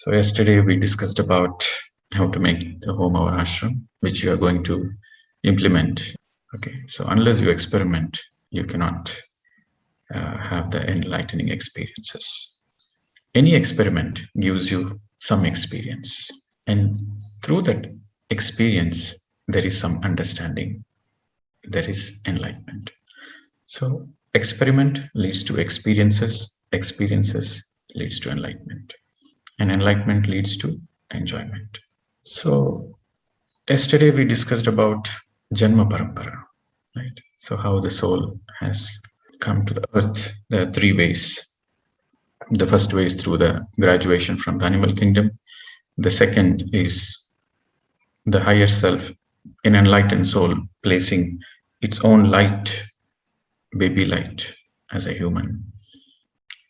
So yesterday we discussed about how to make the home our ashram, which you are going to implement. Okay, so unless you experiment, you cannot have the enlightening experiences. Any experiment gives you some experience, and through that experience, there is some understanding, there is enlightenment. So experiment leads to experiences, experiences leads to enlightenment, and enlightenment leads to enjoyment. So yesterday we discussed about Janma Parampara, right? So how the soul has come to the earth. There are three ways. The first way is through the graduation from the animal kingdom. The second is the higher self, an enlightened soul, placing its own light, baby light, as a human,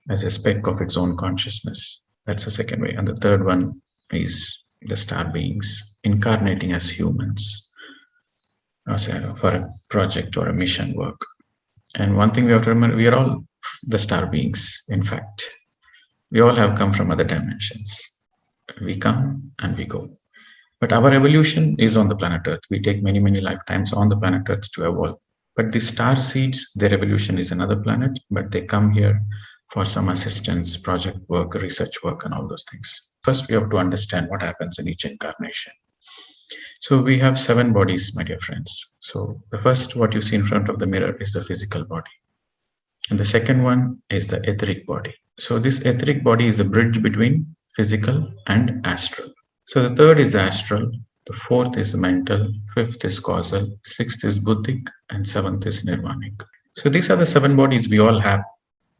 as a speck of its own consciousness. That's the second way. And the third one is the star beings incarnating as humans for a project or a mission work. And one thing we have to remember, we are all the star beings. In fact, we all have come from other dimensions. We come and we go. But our evolution is on the planet Earth. We take many, many lifetimes on the planet Earth to evolve. But the star seeds, their evolution is another planet, but they come here for some assistance, project work, research work, and all those things. First, we have to understand what happens in each incarnation. So we have 7 bodies, my dear friends. So the first, what you see in front of the mirror is the physical body. And the second one is the etheric body. So this etheric body is the bridge between physical and astral. So the third is the astral, the fourth is the mental, fifth is causal, sixth is buddhic, and seventh is nirvanic. So these are the 7 bodies we all have.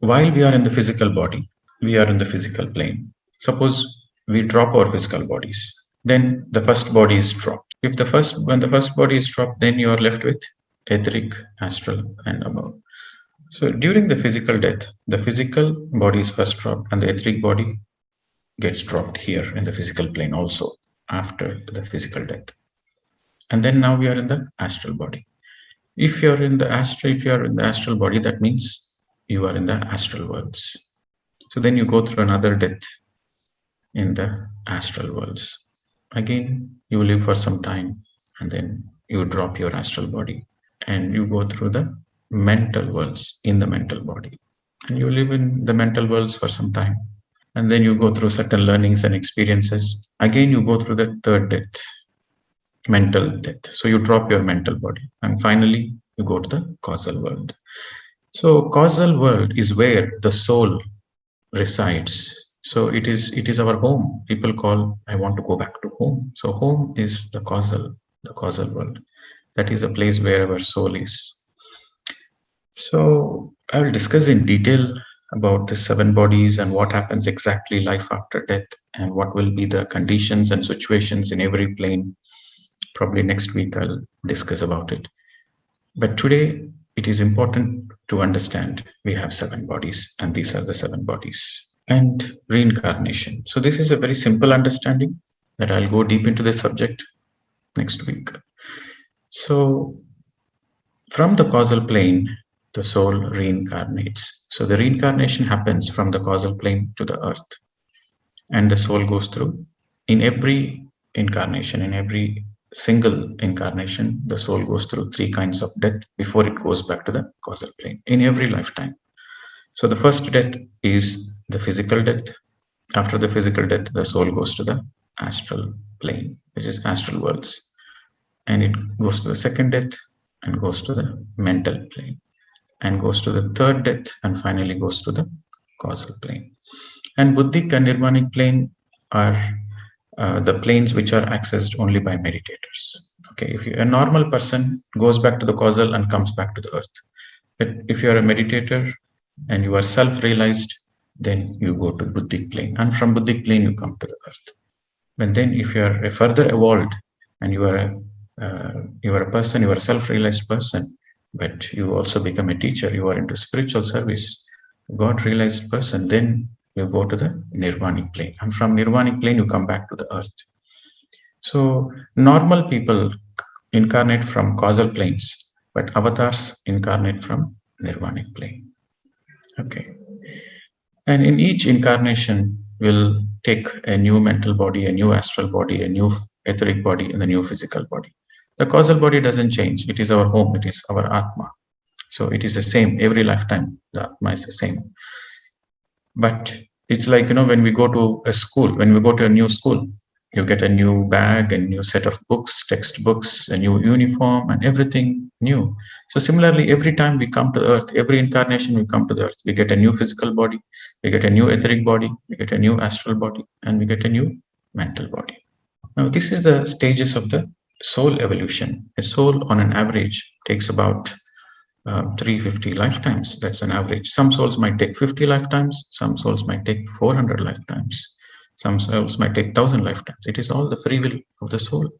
While we are in the physical body, we are in the physical plane. Suppose we drop our physical bodies, then the first body is dropped. When the first body is dropped, then you are left with etheric, astral, and above. So during the physical death, the physical body is first dropped, and the etheric body gets dropped here in the physical plane also after the physical death. And then now we are in the astral body. If you are in the astral body, that means you are in the astral worlds. So then you go through another death in the astral worlds. Again, you live for some time and then you drop your astral body and you go through the mental worlds in the mental body. And you live in the mental worlds for some time. And then you go through certain learnings and experiences. Again, you go through the third death, mental death. So you drop your mental body. And finally, you go to the causal world. So causal world is where the soul resides. So it is our home. People call, I want to go back to home. So home is the causal world. That is a place where our soul is. So I will discuss in detail about the 7 bodies and what happens exactly life after death and what will be the conditions and situations in every plane. Probably next week I'll discuss about it. But today it is important to understand we have 7 bodies and these are the 7 bodies. And reincarnation. So this is a very simple understanding that I'll go deep into this subject next week. So from the causal plane, the soul reincarnates. So the reincarnation happens from the causal plane to the earth. And the soul goes through, in every incarnation, in every single incarnation, the soul goes through 3 kinds of death before it goes back to the causal plane, in every lifetime. So the first death is the physical death. After the physical death, the soul goes to the astral plane, which is astral worlds. And it goes to the second death and goes to the mental plane. And goes to the third death and finally goes to the causal plane. And buddhic and nirvanic plane are the planes which are accessed only by meditators. Okay, if a normal person goes back to the causal and comes back to the earth. But if you are a meditator and you are self-realized, then you go to buddhic plane. And from buddhic plane, you come to the earth. And then if you are a further evolved and you are a person, you are a self-realized person, but you also become a teacher, you are into spiritual service, God-realized person, then you go to the nirvanic plane. And from nirvanic plane, you come back to the earth. So normal people incarnate from causal planes, but avatars incarnate from nirvanic plane. Okay. And in each incarnation will take a new mental body, a new astral body, a new etheric body, and a new physical body. The causal body doesn't change. It is our home. It is our Atma. So it is the same every lifetime. The Atma is the same. But it's like, when we go to a school, when we go to a new school, you get a new bag, a new set of books, textbooks, a new uniform, and everything new. So similarly, every time we come to the earth, every incarnation we come to the earth, we get a new physical body, we get a new etheric body, we get a new astral body, and we get a new mental body. Now, this is the stages of the soul evolution. A soul, on an average, takes about 350 lifetimes. That's an average. Some souls might take 50 lifetimes. Some souls might take 400 lifetimes. Some souls might take 1,000 lifetimes. It is all the free will of the soul.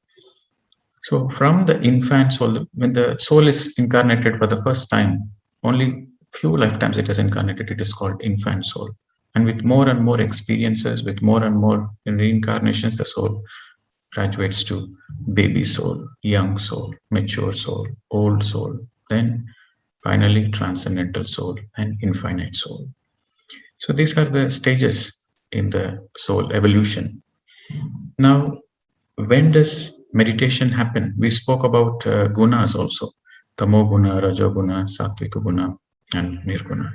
So from the infant soul, when the soul is incarnated for the first time, only few lifetimes it is incarnated, it is called infant soul. And with more and more experiences, with more and more reincarnations, the soul graduates to baby soul, young soul, mature soul, old soul, then finally transcendental soul and infinite soul. So these are the stages in the soul evolution. Now, when does meditation happen? We spoke about gunas also, tamo guna, rajo guna, sattvika guna, and nirguna.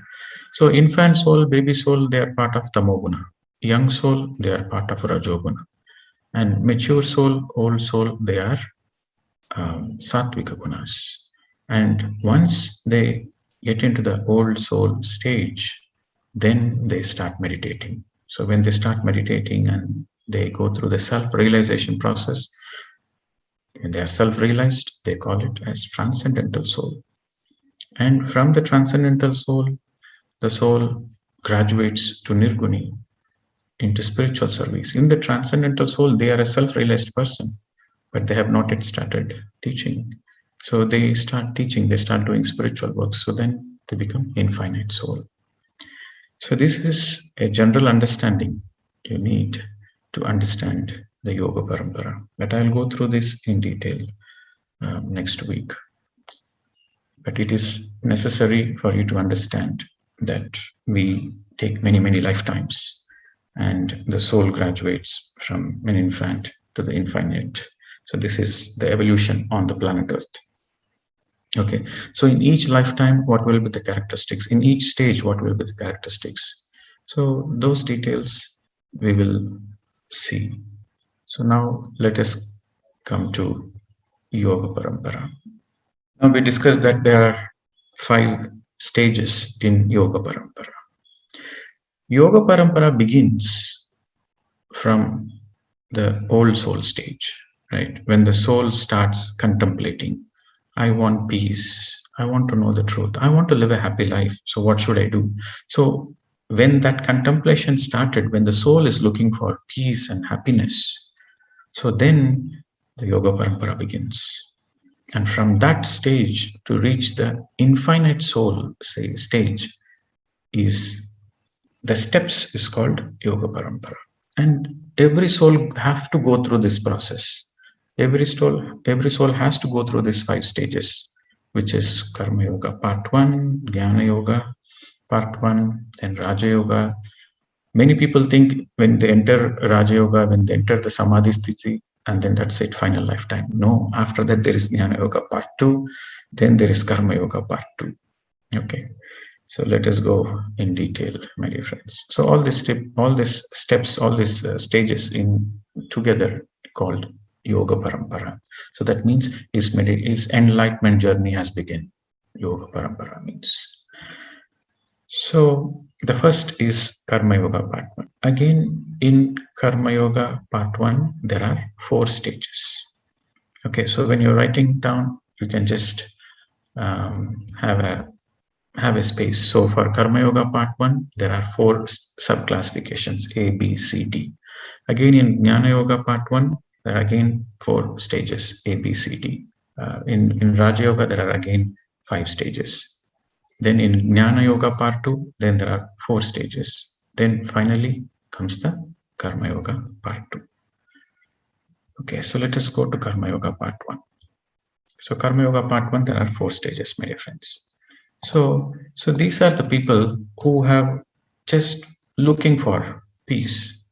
So infant soul, baby soul, they are part of tamo guna. Young soul, they are part of rajo guna. And mature soul, old soul, they are sattvika gunas. And once they get into the old soul stage, then they start meditating. So when they start meditating and they go through the self-realization process, when they are self-realized, they call it as transcendental soul. And from the transcendental soul, the soul graduates to nirguni, into spiritual service. In the transcendental soul, they are a self-realized person, but they have not yet started teaching. So they start teaching, they start doing spiritual work. So then they become infinite soul. So this is a general understanding you need to understand the Yoga Parampara. But I'll go through this in detail next week. But it is necessary for you to understand that we take many, many lifetimes and the soul graduates from an infant to the infinite. So this is the evolution on the planet Earth. Okay, so in each lifetime, what will be the characteristics? In each stage, what will be the characteristics? So those details we will see. So now let us come to Yoga Parampara. Now we discussed that there are 5 stages in Yoga Parampara. Yoga Parampara begins from the old soul stage, right? When the soul starts contemplating, I want peace. I want to know the truth. I want to live a happy life. So what should I do? So when that contemplation started, when the soul is looking for peace and happiness, so then the Yoga Parampara begins. And from that stage to reach the infinite soul stage is the steps is called Yoga Parampara. And every soul have to go through this process. Every soul has to go through these 5 stages, which is Karma Yoga Part 1, Gyana Yoga Part 1, and Raja Yoga. Many people think when they enter Raja Yoga, when they enter the Samadhi Sthiti, and then that's it, final lifetime. No, after that there is Jnana Yoga Part 2, then there is Karma Yoga Part 2. Okay, so let us go in detail, my dear friends. So all these steps, all these stages in together called Yoga Parampara. So that means his enlightenment journey has begun. Yoga Parampara means. So the first is Karma Yoga Part 1. Again, in Karma Yoga Part 1, there are 4 stages. Okay, so when you're writing down, you can just have a space. So for Karma Yoga Part 1, there are 4 sub-classifications, A, B, C, D. Again, in Jnana Yoga Part 1, there are again 4 stages, A, B, C, D. In Raja Yoga, there are again 5 stages. Then in Jnana Yoga Part 2, then there are 4 stages. Then finally comes the Karma Yoga Part 2. Okay, so let us go to Karma Yoga Part 1. So Karma Yoga Part 1, there are 4 stages, my dear friends. So these are the people who have just looking for peace.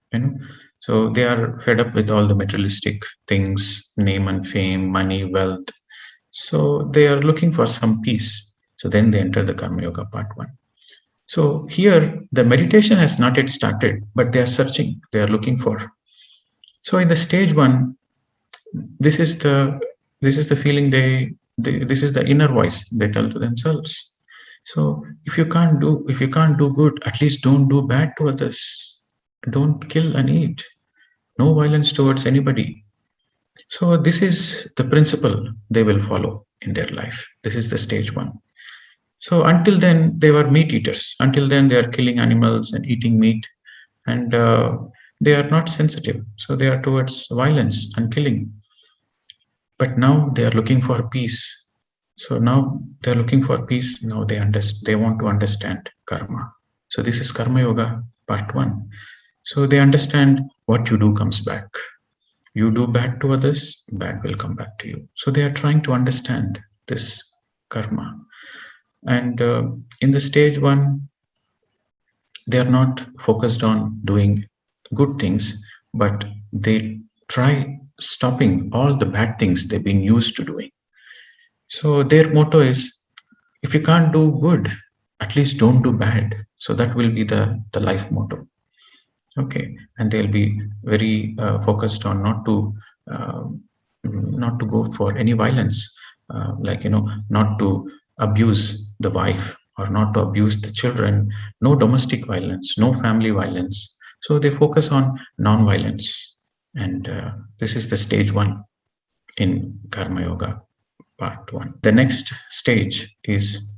So they are fed up with all the materialistic things, name and fame, money, wealth. So they are looking for some peace. So then they enter the Karma Yoga part 1. So here the meditation has not yet started, but they are searching, they are looking for. So in the stage 1, this is the feeling they this is the inner voice they tell to themselves. So if you can't do good, at least don't do bad to others. Don't kill and eat. No violence towards anybody. So this is the principle they will follow in their life. This is the stage 1. So until then, they were meat eaters. Until then, they are killing animals and eating meat, and they are not sensitive. So they are towards violence and killing. But now they are looking for peace. So now they are looking for peace. Now they want to understand karma. So this is Karma Yoga part 1. So they understand what you do comes back. You do bad to others, bad will come back to you. So they are trying to understand this karma. And in the stage 1, they are not focused on doing good things, but they try stopping all the bad things they've been used to doing. So their motto is, if you can't do good, at least don't do bad. So that will be the life motto. Okay, and they'll be very focused on not to go for any violence, not to abuse the wife or not to abuse the children. No domestic violence, no family violence. So they focus on non-violence, and this is the stage 1 in Karma Yoga part 1. The next stage is,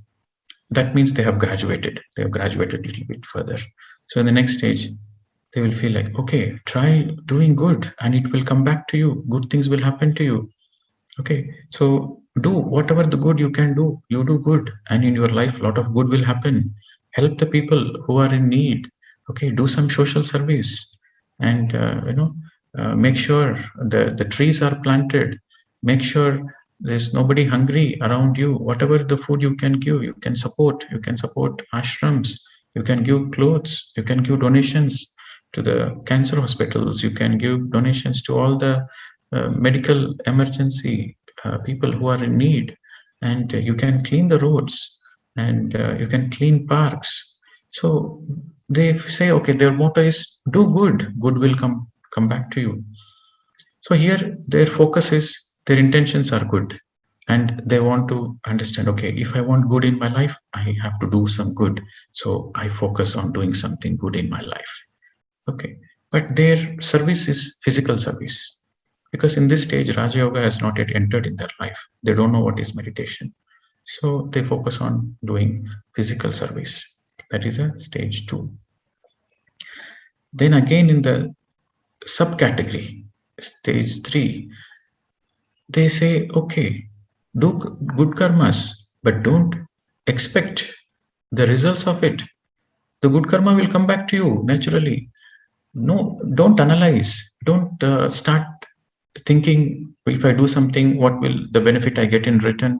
that means they have graduated. They have graduated a little bit further. So in the next stage, they will feel like, okay, try doing good and it will come back to you. Good things will happen to you. Okay, so do whatever the good you can do. You do good, and in your life, a lot of good will happen. Help the people who are in need. Okay, do some social service, and make sure the trees are planted. Make sure there's nobody hungry around you. Whatever the food you can give, you can support. You can support ashrams. You can give clothes. You can give donations to the cancer hospitals. You can give donations to all the medical emergency people who are in need, and you can clean the roads, and you can clean parks. So they say, okay, their motto is do good, good will come back to you. So here their focus is, their intentions are good, and they want to understand, okay, if I want good in my life, I have to do some good. So I focus on doing something good in my life. Okay, but their service is physical service, because in this stage Raja Yoga has not yet entered in their life. They don't know what is meditation, so they focus on doing physical service. That is a stage 2. Then again, in the subcategory stage 3, they say, okay, do good karmas, but don't expect the results of it. The good karma will come back to you naturally. No, don't analyze. Don't start thinking, if I do something, what will the benefit I get in return.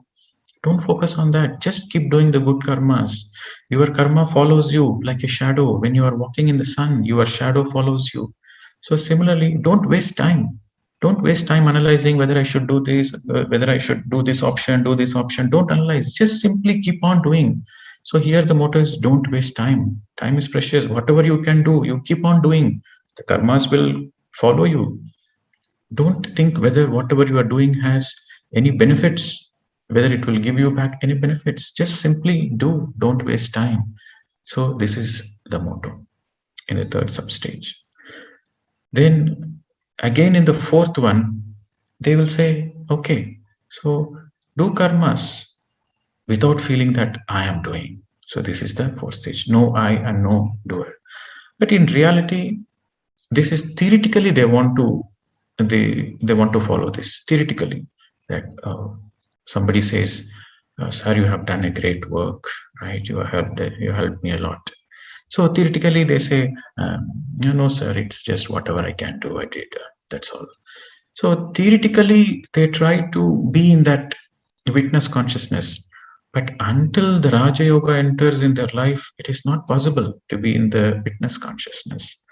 Don't focus on that. Just keep doing the good karmas. Your karma follows you like a shadow. When you are walking in the sun, your shadow follows you. So similarly, don't waste time. Don't waste time analyzing whether I should do this, whether I should do this option, do this option. Don't analyze. Just simply keep on doing. So here the motto is, don't waste time. Time is precious. Whatever you can do, you keep on doing. The karmas will follow you. Don't think whether whatever you are doing has any benefits, whether it will give you back any benefits. Just simply do. Don't waste time. So this is the motto in the third substage. Then again in the fourth one, they will say, okay, so do karmas without feeling that I am doing. So this is the fourth stage. No I and no doer. But in reality, this is theoretically they want to follow this theoretically, that somebody says, sir, you have done a great work, right? You helped me a lot. So theoretically they say, no sir, it's just whatever I can do, I did, that's all. So theoretically they try to be in that witness consciousness, but until the Raja Yoga enters in their life, it is not possible to be in the witness consciousness.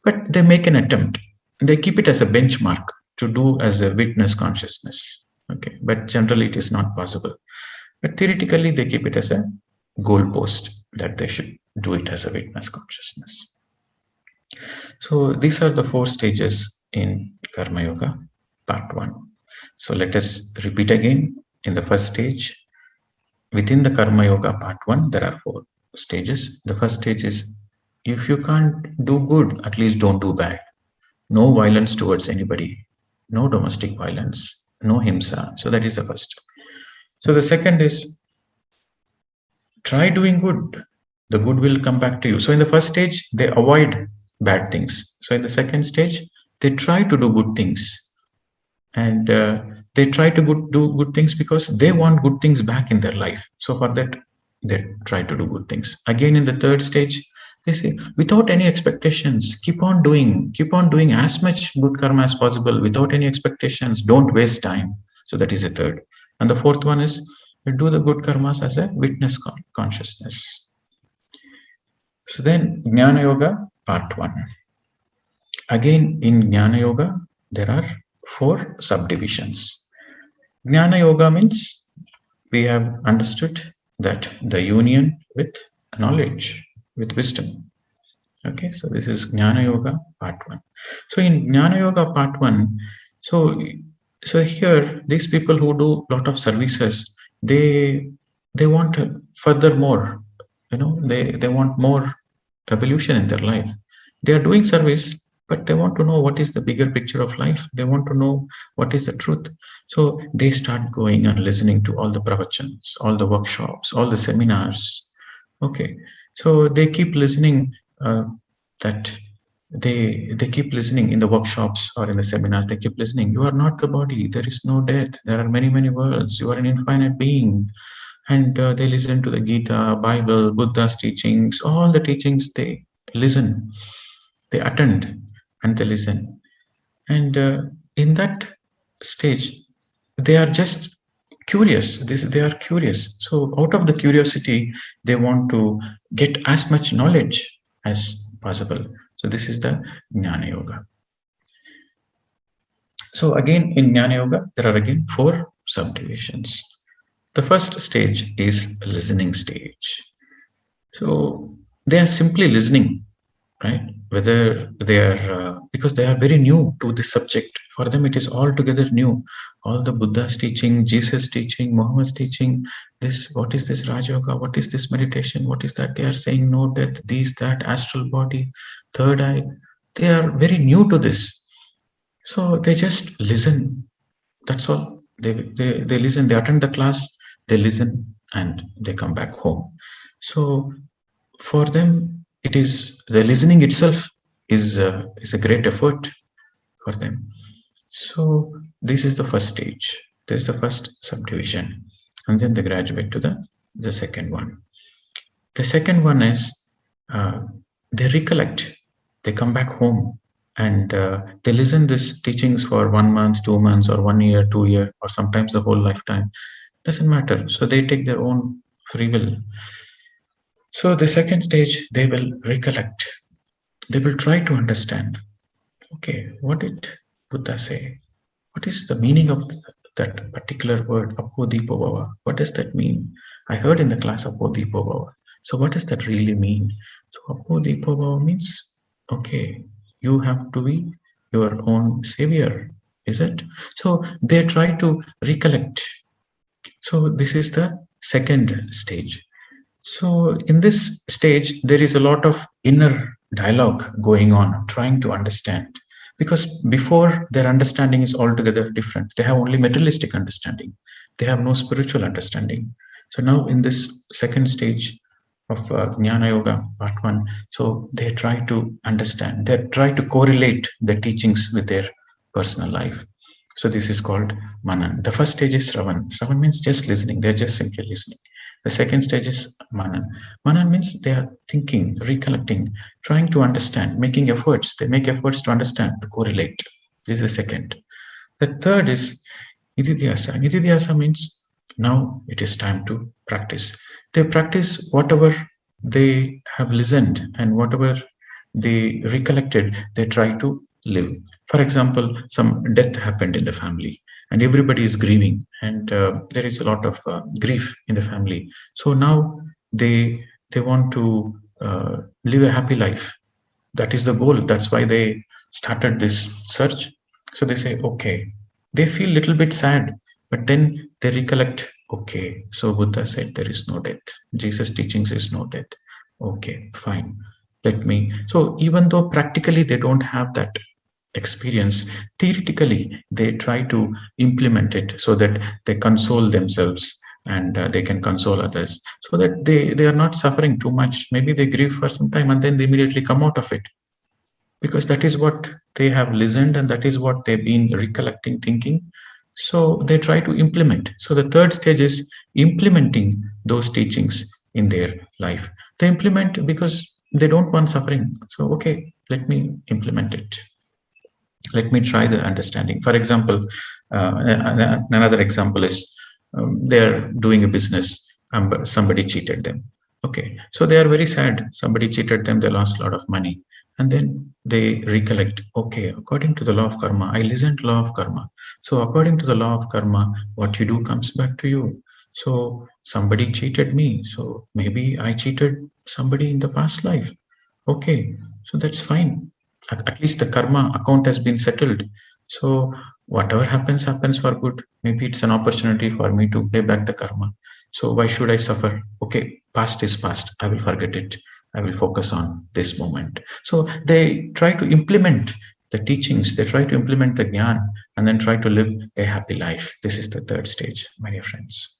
But they make an attempt. They keep it as a benchmark to do as a witness consciousness. Okay, but generally it is not possible. But theoretically, they keep it as a goalpost that they should do it as a witness consciousness. So these are the 4 stages in Karma Yoga, part 1. So let us repeat again. In the first stage, within the Karma Yoga part 1, there are 4 stages. The first stage is, if you can't do good, at least don't do bad. No violence towards anybody, no domestic violence, no himsa. So that is the first. So the second is, try doing good. The good will come back to you. So in the first stage, they avoid bad things. So in the second stage, they try to do good things. And they try to do good things because they want good things back in their life. So for that, they try to do good things. Again, in the third stage, they say, without any expectations, keep on doing as much good karma as possible without any expectations. Don't waste time. So that is the third. And the fourth one is, do the good karmas as a witness consciousness. So then, Jnana Yoga, part 1. Again, in Jnana Yoga, there are 4 subdivisions. Jnana Yoga means we have understood that the union with knowledge, with wisdom. Okay, so this is Jnana Yoga part 1. So in Jnana Yoga part 1, so here these people who do a lot of services, they want furthermore, they want more evolution in their life. They are doing service, but they want to know what is the bigger picture of life. They want to know what is the truth. So they start going and listening to all the pravachans, all the workshops, all the seminars. Okay, so they keep listening. That they keep listening in the workshops or in the seminars. They keep listening. You are not the body. There is no death. There are many worlds. You are an infinite being. And they listen to the Gita, Bible, Buddha's teachings, all the teachings. They listen, they attend, and they listen. And in that stage, they are just curious. They are curious. So out of the curiosity, they want to get as much knowledge as possible. So this is the Jnana Yoga. So again, in Jnana Yoga, there are again 4 subdivisions. The first stage is listening stage. So they are simply listening, right? Whether they are, because they are very new to this subject. For them, it is altogether new. All the Buddha's teaching, Jesus' teaching, Muhammad's teaching, what is this Raja Yoga? What is this meditation? What is that? They are saying no death, this, that, astral body, third eye. They are very new to this. So they just listen. That's all. They listen, they attend the class, they listen, and they come back home. So for them, it is the listening itself is a great effort for them. So this is the first stage. This is the first subdivision, and then they graduate to the second one. The second one is they recollect. They come back home and they listen these teachings for 1 month, 2 months, or 1 year, 2 year, or sometimes the whole lifetime. Doesn't matter. So they take their own free will. So the second stage, they will recollect. They will try to understand. Okay, what did Buddha say? What is the meaning of that particular word, apodipobhava? What does that mean? I heard in the class apodipobhava. So what does that really mean? So apodipobhava means, okay, you have to be your own savior, is it? So they try to recollect. So this is the second stage. So in this stage, there is a lot of inner dialogue going on, trying to understand. Because before, their understanding is altogether different. They have only materialistic understanding. They have no spiritual understanding. So now in this second stage of Jnana Yoga, part 1, so they try to understand. They try to correlate the teachings with their personal life. So this is called Manana. The first stage is Sravana. Sravana means just listening. They're just simply listening. The second stage is Manana. Manana means they are thinking, recollecting, trying to understand, making efforts. They make efforts to understand, to correlate. This is the second. The third is Nididyasa. Nididyasa means now it is time to practice. They practice whatever they have listened and whatever they recollected, they try to live. For example, some death happened in the family and everybody is grieving, and there is a lot of grief in the family. So now they want to live a happy life. That is the goal. That's why they started this search. So they say, okay, they feel little bit sad, but then they recollect, okay, so Buddha said there is no death. Jesus' teachings is no death. Okay, fine. Let me. So even though practically they don't have that experience, theoretically they try to implement it so that they console themselves, and they can console others, so that they are not suffering too much. Maybe they grieve for some time and then they immediately come out of it, because that is what they have listened and that is what they've been recollecting, thinking. So they try to implement. So the third stage is implementing those teachings in their life. They implement because they don't want suffering. So, okay, let me implement it. Let me try the understanding. For example, another example is they're doing a business, somebody cheated them. Okay, so they are very sad. Somebody cheated them, they lost a lot of money. And then they recollect, okay, according to the law of karma, I listened to law of karma. So according to the law of karma, what you do comes back to you. So somebody cheated me. So maybe I cheated somebody in the past life. Okay, so that's fine. At least the karma account has been settled. So whatever happens, happens for good. Maybe it's an opportunity for me to pay back the karma. So why should I suffer? Okay, past is past. I will forget it. I will focus on this moment. So they try to implement the teachings, they try to implement the gyana, and then try to live a happy life. This is the third stage, my dear friends.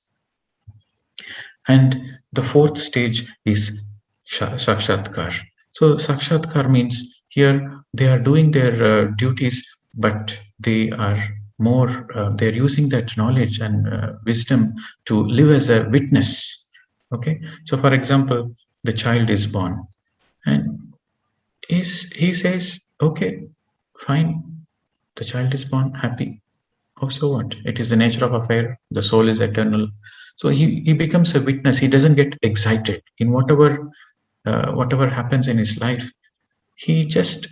And the fourth stage is Sakshathkar. So Sakshathkar means here they are doing their duties, but they are more, they're using that knowledge and wisdom to live as a witness. Okay. So for example, the child is born and he says, okay, fine, the child is born happy. Oh, so what? It is the nature of affair. The soul is eternal. So he becomes a witness. He doesn't get excited in whatever happens in his life. He just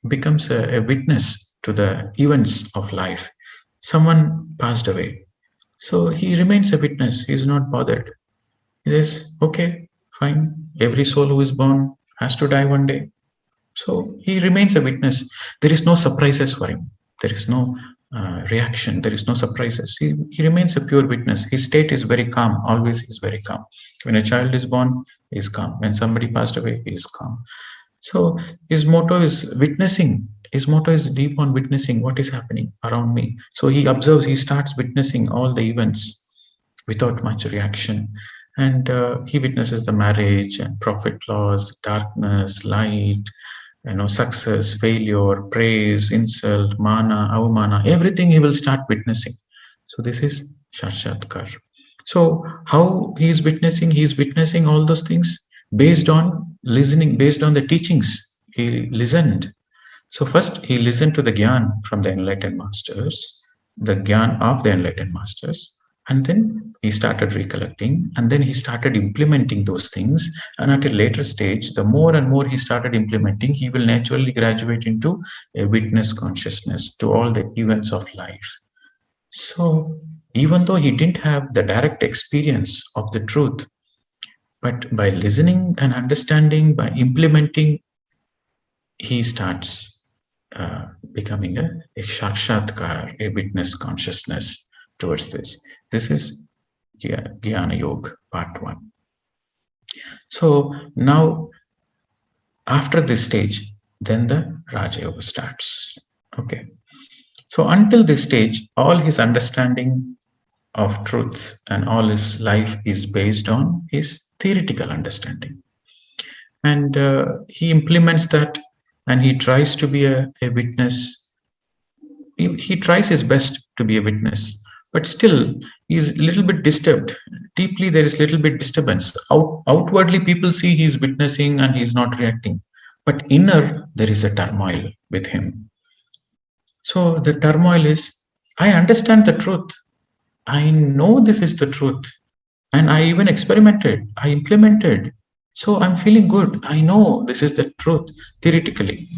becomes a witness to the events of life. Someone passed away. So he remains a witness. He's not bothered. He says, okay, fine. Every soul who is born has to die one day. So he remains a witness. There is no surprises for him. There is no reaction. There is no surprises. He remains a pure witness. His state is very calm. Always is very calm. When a child is born, he is calm. When somebody passed away, he is calm. So his motto is witnessing. His motto is deep on witnessing what is happening around me. So he observes, he starts witnessing all the events without much reaction. And he witnesses the marriage and profit loss, darkness, light, success, failure, praise, insult, mana, avamana, everything he will start witnessing. So this is Sakshathkar. So how he is witnessing? He is witnessing all those things based on listening, based on the teachings. He listened. So first he listened to the gyan from the enlightened masters, the gyan of the enlightened masters, and then he started recollecting, and then he started implementing those things. And at a later stage, the more and more he started implementing, he will naturally graduate into a witness consciousness to all the events of life. So even though he didn't have the direct experience of the truth, but by listening and understanding, by implementing, he starts becoming a Sakshathkar, a witness consciousness towards this. This is Gyana Yoga part 1. So now, after this stage, then the Raja Yoga starts. Okay. So until this stage, all his understanding of truth and all his life is based on his theoretical understanding. And he implements that, and he tries to be a witness. He tries his best to be a witness, but still he's a little bit disturbed. Deeply, there is a little bit disturbance. Outwardly, people see he's witnessing and he's not reacting, but inner, there is a turmoil with him. So the turmoil is, I understand the truth. I know this is the truth. And I even experimented, I implemented. So I'm feeling good. I know this is the truth theoretically.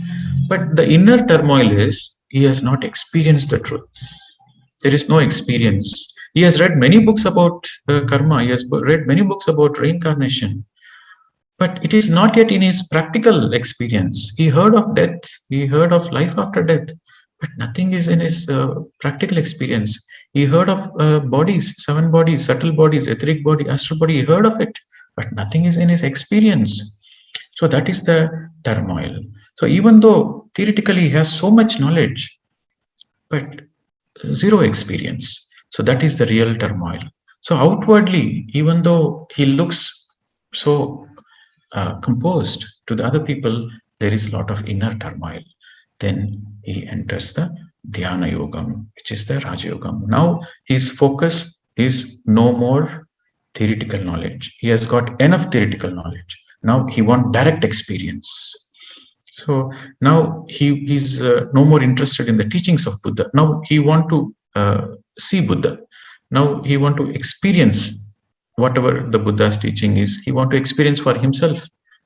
But the inner turmoil is he has not experienced the truths. There is no experience. He has read many books about karma. He has read many books about reincarnation. But it is not yet in his practical experience. He heard of death. He heard of life after death. But nothing is in his practical experience. He heard of bodies, 7 bodies, subtle bodies, etheric body, astral body. He heard of it. But nothing is in his experience. So that is the turmoil. So even though theoretically he has so much knowledge, but zero experience. So that is the real turmoil. So outwardly, even though he looks so composed to the other people, there is a lot of inner turmoil. Then he enters the Dhyana Yogam, which is the Raja Yogam. Now his focus is no more theoretical knowledge. He has got enough theoretical knowledge. Now he wants direct experience. So now he's no more interested in the teachings of Buddha. Now he want to see Buddha. Now he want to experience whatever the Buddha's teaching is. He want to experience for himself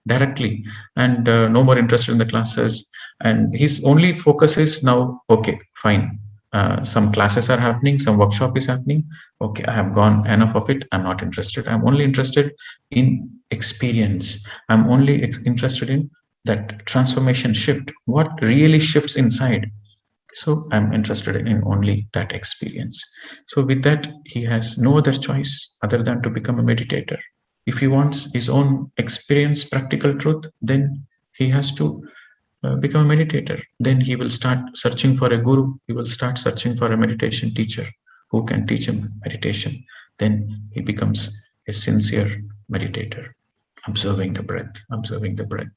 directly, and no more interested in the classes. And his only focus is now, okay, fine. Some classes are happening, some workshop is happening. Okay, I have gone enough of it. I'm not interested. I'm only interested in experience. I'm only interested in that transformation shift, what really shifts inside. So I'm interested in only that experience. So with that, he has no other choice other than to become a meditator. If he wants his own experience, practical truth, then he has to become a meditator. Then he will start searching for a guru. He will start searching for a meditation teacher who can teach him meditation. Then he becomes a sincere meditator, observing the breath, observing the breath.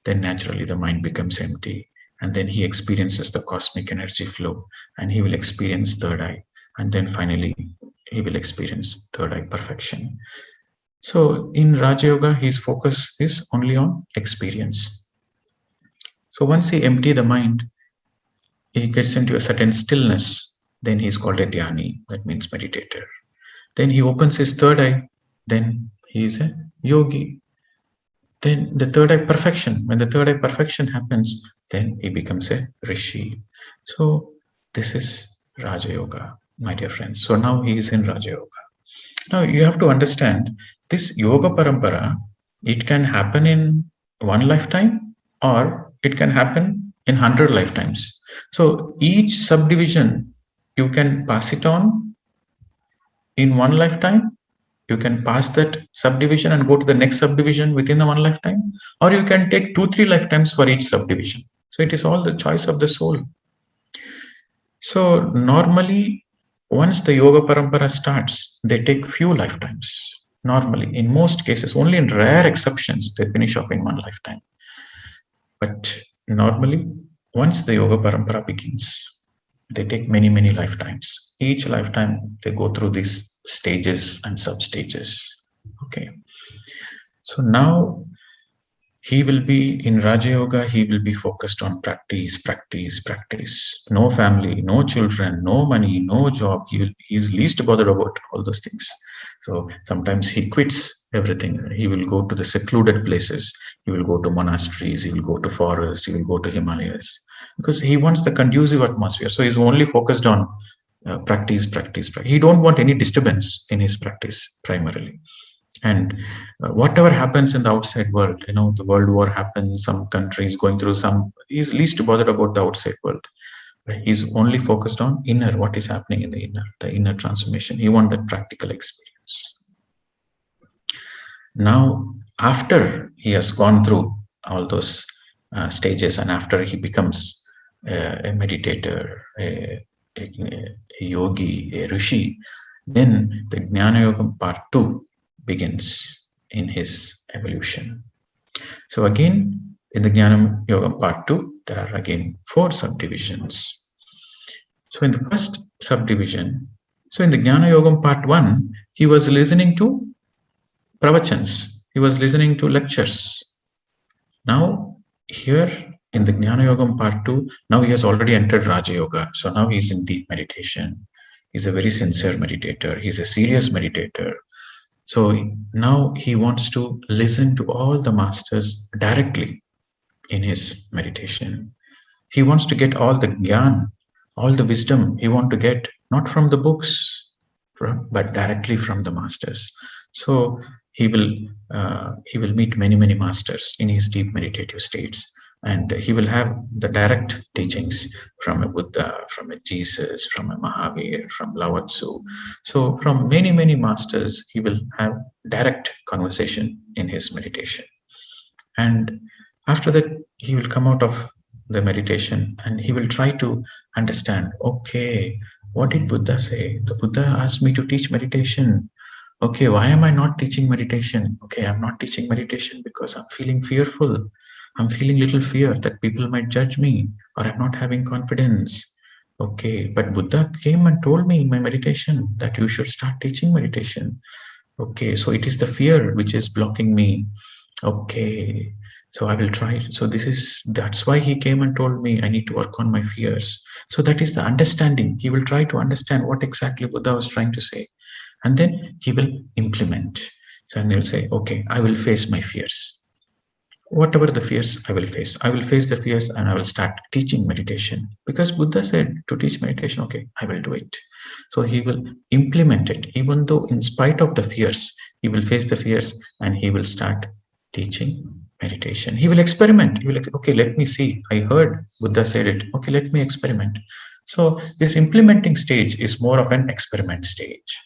Then naturally the mind becomes empty, and then he experiences the cosmic energy flow, and he will experience third eye, and then finally he will experience third eye perfection. So in Raja Yoga, his focus is only on experience. So once he empties the mind, he gets into a certain stillness, then he is called a Dhyani, that means meditator. Then he opens his third eye, then he is a yogi. Then the third eye perfection, when the third eye perfection happens, then he becomes a Rishi. So this is Raja Yoga, my dear friends. So now he is in Raja Yoga. Now you have to understand this Yoga Parampara, it can happen in one lifetime or it can happen in 100 lifetimes. So each subdivision, you can pass it on in one lifetime. You can pass that subdivision and go to the next subdivision within the one lifetime, or you can take 2-3 lifetimes for each subdivision. So it is all the choice of the soul. So normally, once the Yoga Parampara starts, they take few lifetimes. Normally, in most cases, only in rare exceptions, they finish off in one lifetime. But normally, once the Yoga Parampara begins, they take many, many lifetimes. Each lifetime, they go through these stages and sub-stages. Okay. So now he will be in Raja Yoga, he will be focused on practice, practice, practice. No family, no children, no money, no job. He is least bothered about all those things. So sometimes he quits everything. He will go to the secluded places. He will go to monasteries. He will go to forests. He will go to Himalayas because he wants the conducive atmosphere. So he's only focused on practice, practice, practice. He don't want any disturbance in his practice primarily. And whatever happens in the outside world, the world war happens, some countries going through he's least bothered about the outside world. He's only focused on inner, what is happening in the inner transformation. He wants that practical experience. Now, after he has gone through all those stages, and after he becomes a meditator, a yogi, a rishi, then the Jnana Yoga part 2 begins in his evolution. So again, in the Jnana Yoga part 2, there are again 4 subdivisions. So in the first subdivision, so in the Jnana Yoga part 1, he was listening to pravachans, he was listening to lectures. Now here in the Jnana Yoga part 2, now he has already entered Raja Yoga. So now he's in deep meditation. He's a very sincere meditator. He's a serious meditator. So now he wants to listen to all the masters directly in his meditation. He wants to get all the gyan, all the wisdom he wants to get, not from the books, but directly from the masters. So he will meet many masters in his deep meditative states, and he will have the direct teachings from a Buddha, from a Jesus, from a Mahavir, from Lao Tzu. So from many masters, he will have direct conversation in his meditation. And after that, he will come out of the meditation and he will try to understand, okay, what did Buddha say? The Buddha asked me to teach meditation. Okay, why am I not teaching meditation? Okay, I'm not teaching meditation because I'm feeling fearful. I'm feeling little fear that people might judge me, or I'm not having confidence. Okay, but Buddha came and told me in my meditation that you should start teaching meditation. Okay, so it is the fear which is blocking me. Okay, so I will try. So that's why he came and told me I need to work on my fears. So that is the understanding. He will try to understand what exactly Buddha was trying to say, and then he will implement. So and he'll say, okay, I will face my fears. Whatever the fears, I will face. I will face the fears and I will start teaching meditation. Because Buddha said to teach meditation, okay, I will do it. So he will implement it, even though in spite of the fears, he will face the fears and he will start teaching meditation. He will experiment. He will, okay, let me see. I heard Buddha said it. Okay, let me experiment. So this implementing stage is more of an experiment stage.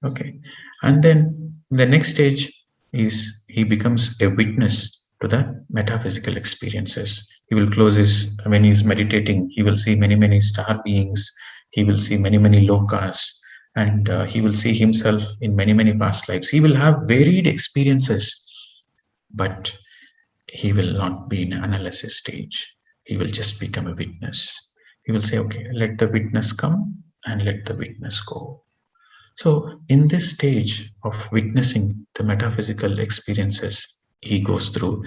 Okay. And then the next stage is he becomes a witness to the metaphysical experiences. He will close his, when he's meditating, he will see many star beings. He will see many lokas, and he will see himself in many past lives. He will have varied experiences, but he will not be in analysis stage. He will just become a witness. He will say, okay, let the witness come and let the witness go. So, in this stage of witnessing the metaphysical experiences he goes through,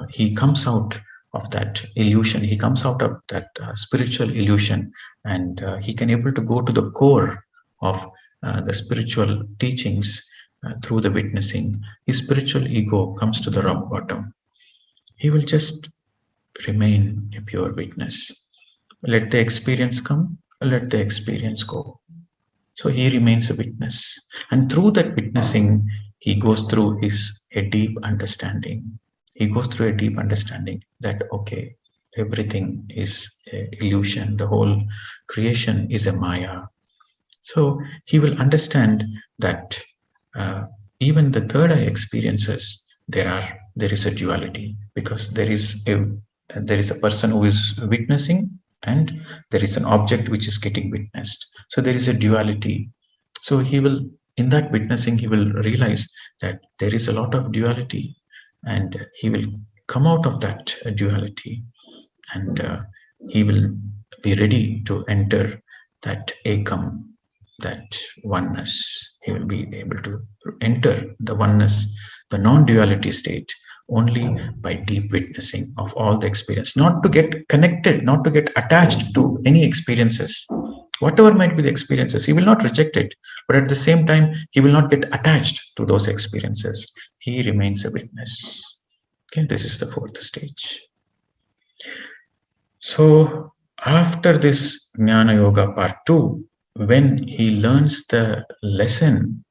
he comes out of that illusion. He comes out of that spiritual illusion, and he can able to go to the core of the spiritual teachings through the witnessing. His spiritual ego comes to the rock bottom. He will just remain a pure witness. Let the experience come, let the experience go. So he remains a witness. And through that witnessing, he goes through a deep understanding. He goes through a deep understanding that, okay, everything is an illusion. The whole creation is a Maya. So he will understand that even the third eye experiences, there is a duality, because there is a person who is witnessing and there is an object which is getting witnessed. So there is a duality. So he will, in that witnessing, he will realize that there is a lot of duality, and he will come out of that duality, and he will be ready to enter that ekam, that oneness. He will be able to enter the oneness, the non-duality state, only by deep witnessing of all the experience, not to get connected, not to get attached to any experiences. Whatever might be the experiences, he will not reject it, but at the same time, he will not get attached to those experiences. He remains a witness. Okay, this is the fourth stage. So after this Jnana Yoga part 2, when he learns the lesson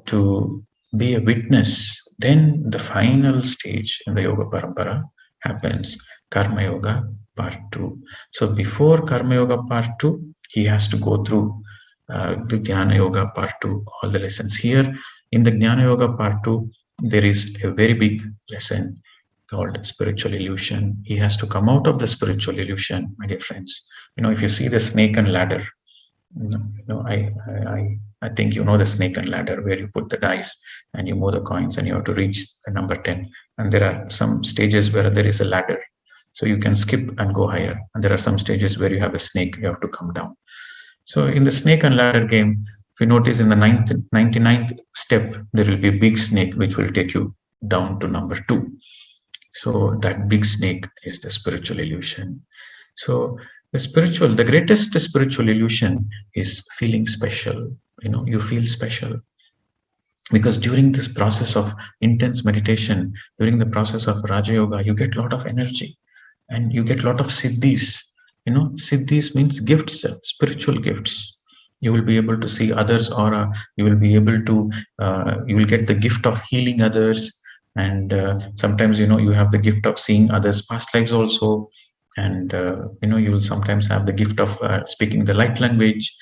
to be a witness, then the final stage in the Yoga Parampara happens, Karma Yoga part 2. So before Karma Yoga part 2, he has to go through the Jnana Yoga part 2, all the lessons. Here in the Jnana Yoga part 2, there is a very big lesson called spiritual illusion. He has to come out of the spiritual illusion, my dear friends. If you see the snake and ladder, I think you know the snake and ladder, where you put the dice and you move the coins and you have to reach the number 10. And there are some stages where there is a ladder, so you can skip and go higher. And there are some stages where you have a snake, you have to come down. So in the snake and ladder game, if you notice in the 99th step, there will be a big snake which will take you down to number 2. So that big snake is the spiritual illusion. So the greatest spiritual illusion is feeling special. You feel special. Because during this process of intense meditation, during the process of Raja Yoga, you get a lot of energy and you get a lot of siddhis. Siddhis means gifts, spiritual gifts. You will be able to see others' aura. You will be able to, you will get the gift of healing others. And sometimes, you have the gift of seeing others' past lives also. And, you will sometimes have the gift of speaking the light language,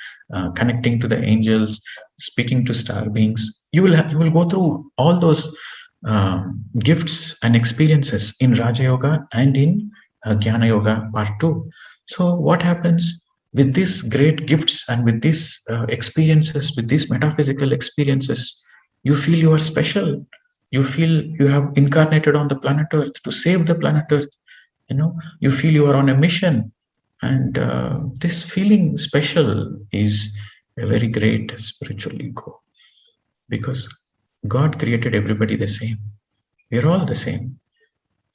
connecting to the angels, speaking to star beings. You will go through all those gifts and experiences in Raja Yoga and in Jnana Yoga Part 2. So, what happens with these great gifts and with these experiences, with these metaphysical experiences? You feel you are special. You feel you have incarnated on the planet Earth to save the planet Earth. You feel you are on a mission. And this feeling special is a very great spiritual ego, because God created everybody the same. We're all the same.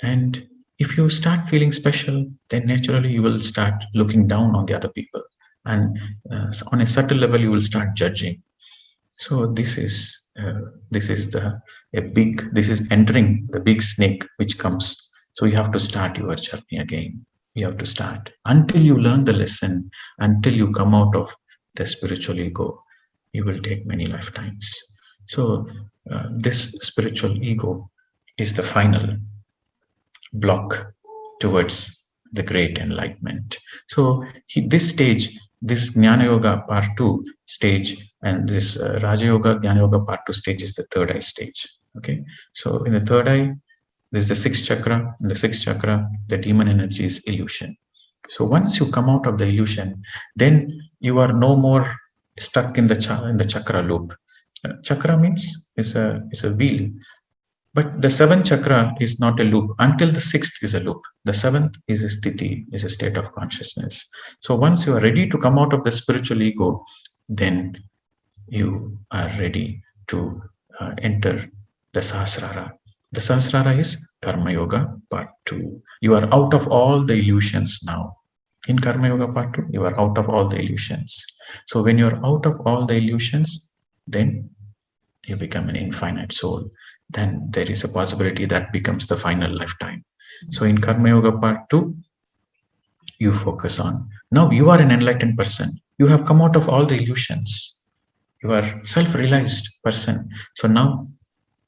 And if you start feeling special, then naturally you will start looking down on the other people. And on a subtle level, you will start judging. So this is this is entering the big snake which comes. So you have to start your journey again. You have to start until you learn the lesson, until you come out of the spiritual ego. You will take many lifetimes. So this spiritual ego is the final block towards the great enlightenment. So this stage, this Jnana Yoga Part 2 stage, and this Raja Yoga, Jnana Yoga Part 2 stage is the third eye stage. Okay, so in the third eye, there's the sixth chakra. In the sixth chakra, the demon energy is illusion. So once you come out of the illusion, then you are no more stuck in the chakra loop. Chakra means is a wheel. But the seventh chakra is not a loop until the sixth is a loop. The seventh is a sthiti, is a state of consciousness. So once you are ready to come out of the spiritual ego, then you are ready to enter the Sahasrara. The Sahasrara is Karma Yoga Part 2. You are out of all the illusions now. In Karma Yoga Part 2, you are out of all the illusions. So when you are out of all the illusions, then you become an infinite soul. Then there is a possibility that becomes the final lifetime. So in Karma Yoga Part 2, you focus on, now you are an enlightened person. You have come out of all the illusions. You are self-realized person. So now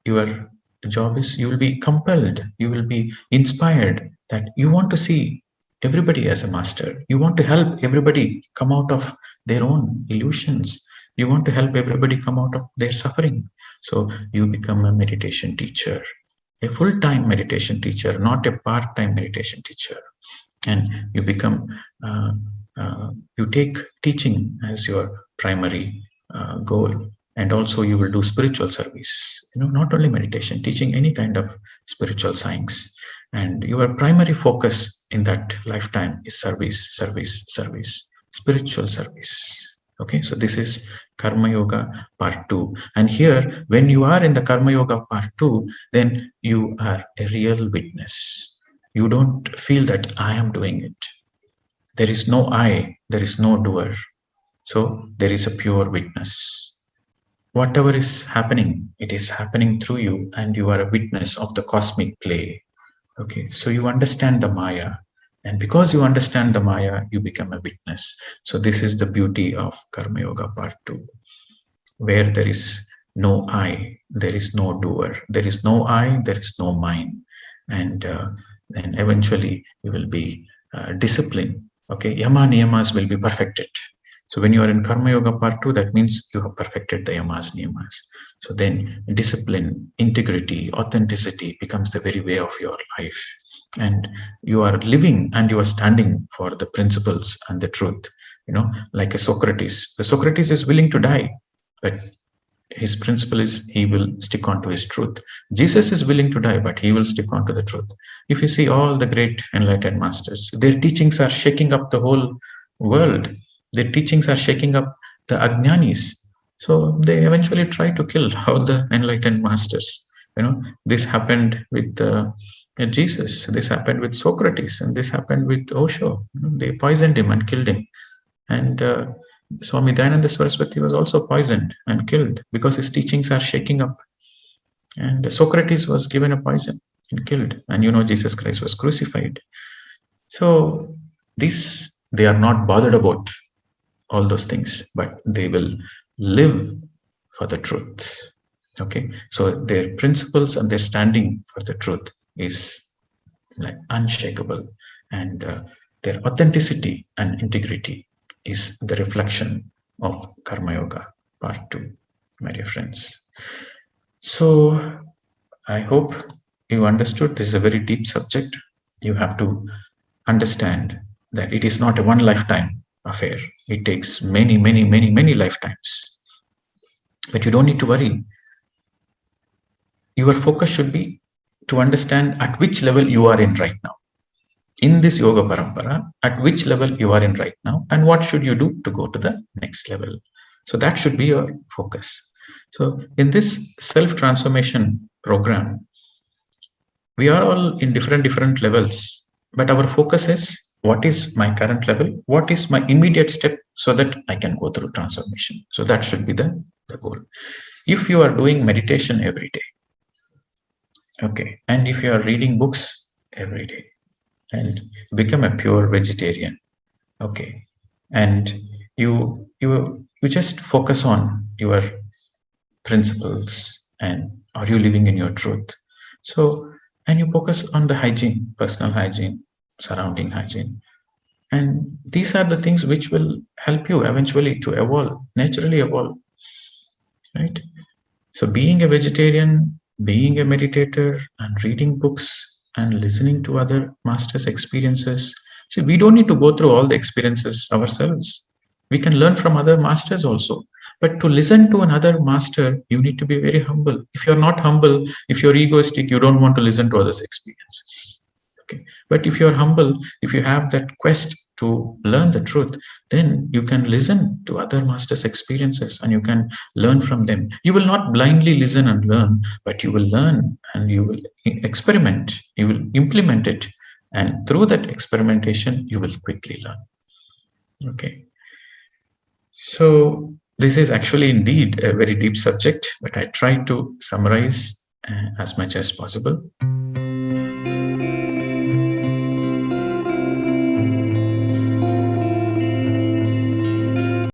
your job is, you will be compelled, you will be inspired that you want to see everybody as a master. You want to help everybody come out of their own illusions. You want to help everybody come out of their suffering. So you become a meditation teacher, a full-time meditation teacher, not a part-time meditation teacher. And you become, you take teaching as your primary goal. And also you will do spiritual service, not only meditation, teaching any kind of spiritual science. And your primary focus in that lifetime is service, service, service, spiritual service. Okay, so this is Karma Yoga Part 2. And here, when you are in the Karma Yoga Part 2, then you are a real witness. You don't feel that I am doing it. There is no I, there is no doer. So there is a pure witness. Whatever is happening, it is happening through you, and you are a witness of the cosmic play. Okay, so you understand the Maya. And because you understand the Maya, you become a witness. So this is the beauty of Karma Yoga Part 2, where there is no I, there is no doer. There is no I, there is no mine. And then eventually you will be disciplined. Okay, Yama Niyamas will be perfected. So when you are in Karma Yoga Part 2, that means you have perfected the Yamas, Niyamas. So then discipline, integrity, authenticity becomes the very way of your life. And you are living and you are standing for the principles and the truth. Like a Socrates. The Socrates is willing to die, but his principle is he will stick on to his truth. Jesus is willing to die, but he will stick on to the truth. If you see all the great enlightened masters, their teachings are shaking up the whole world. Their teachings are shaking up the Ajnanis. So they eventually try to kill all the enlightened masters. This happened with Jesus. This happened with Socrates, and this happened with Osho. They poisoned him and killed him. And Swami Dayananda Saraswati was also poisoned and killed because his teachings are shaking up. And Socrates was given a poison and killed. And Jesus Christ was crucified. So they are not bothered about all those things, but they will live for the truth. Okay, so their principles and their standing for the truth is like unshakable, and their authenticity and integrity is the reflection of Karma Yoga Part 2, my dear friends. So I hope you understood. This is a very deep subject. You have to understand that it is not a one lifetime affair. It takes many, many, many, many lifetimes. But you don't need to worry. Your focus should be to understand at which level you are in right now. In this Yoga Parampara, at which level you are in right now, and what should you do to go to the next level. So that should be your focus. So in this self-transformation program, we are all in different levels, but our focus is, what is my current level? What is my immediate step so that I can go through transformation? So that should be the goal. If you are doing meditation every day, okay, and if you are reading books every day and become a pure vegetarian, okay, and you just focus on your principles and are you living in your truth? So, and you focus on the hygiene, personal hygiene, surrounding hygiene. And these are the things which will help you eventually to evolve, naturally evolve, right? So being a vegetarian, being a meditator, and reading books and listening to other masters' experiences. See, we don't need to go through all the experiences ourselves. We can learn from other masters also. But to listen to another master, you need to be very humble. If you're not humble, if you're egoistic, you don't want to listen to others' experiences. Okay. But if you're humble, if you have that quest to learn the truth, then you can listen to other masters' experiences and you can learn from them. You will not blindly listen and learn, but you will learn and you will experiment, you will implement it. And through that experimentation, you will quickly learn. Okay. So this is actually indeed a very deep subject, but I try to summarize as much as possible.